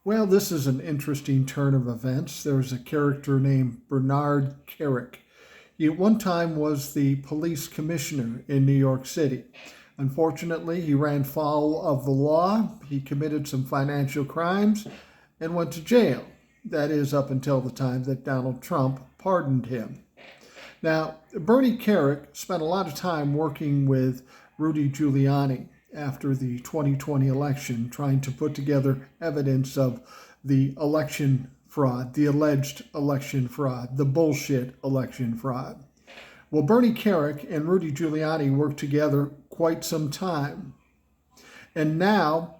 Well, this is an interesting turn of events. There's a character named Bernard Kerik. He at one time was the police commissioner in New York City. Unfortunately, he ran foul of the law, he committed some financial crimes, and went to jail. That is, up until the time that Donald Trump pardoned him. Now, Bernie Kerik spent a lot of time working with Rudy Giuliani after the 2020 election, trying to put together evidence of the election fraud, the alleged election fraud, the bullshit election fraud. Well, Bernie Kerik and Rudy Giuliani worked together quite some time. And now,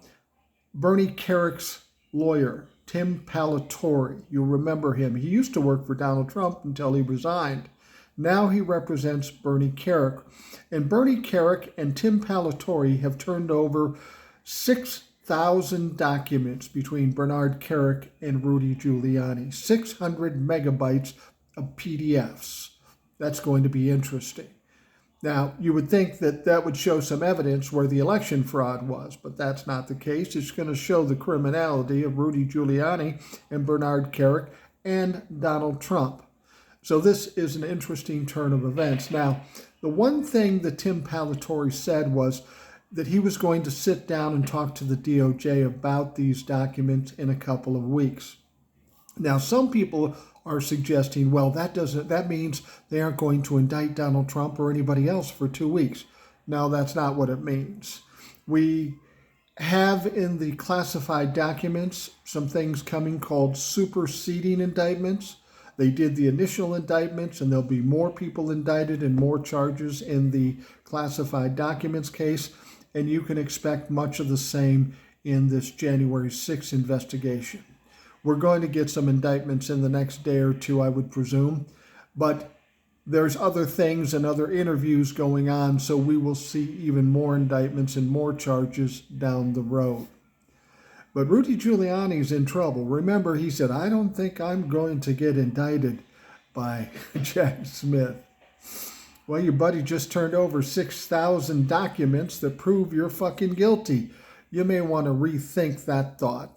Bernie Kerik's lawyer, Tim Palatori, you'll remember him. He used to work for Donald Trump until he resigned. Now he represents Bernie Kerik. And Bernie Kerik and Tim Palatori have turned over 6,000 documents between Bernard Kerik and Rudy Giuliani, 600 megabytes of PDFs. That's going to be interesting. Now, you would think that that would show some evidence where the election fraud was, but that's not the case. It's going to show the criminality of Rudy Giuliani and Bernard Kerik and Donald Trump. So this is an interesting turn of events. Now, the one thing that Tim Palatori said was that he was going to sit down and talk to the DOJ about these documents in a couple of weeks. Now, some people are suggesting, well, that means they aren't going to indict Donald Trump or anybody else for 2 weeks. No, that's not what it means. We have in the classified documents some things coming called superseding indictments. They did the initial indictments, and there'll be more people indicted and more charges in the classified documents case, and you can expect much of the same in this January 6th investigation. We're going to get some indictments in the next day or two, I would presume, but there's other things and other interviews going on, so we will see even more indictments and more charges down the road. But Rudy Giuliani's in trouble. Remember, he said, I don't think I'm going to get indicted by Jack Smith. Well, your buddy just turned over 6,000 documents that prove you're fucking guilty. You may want to rethink that thought.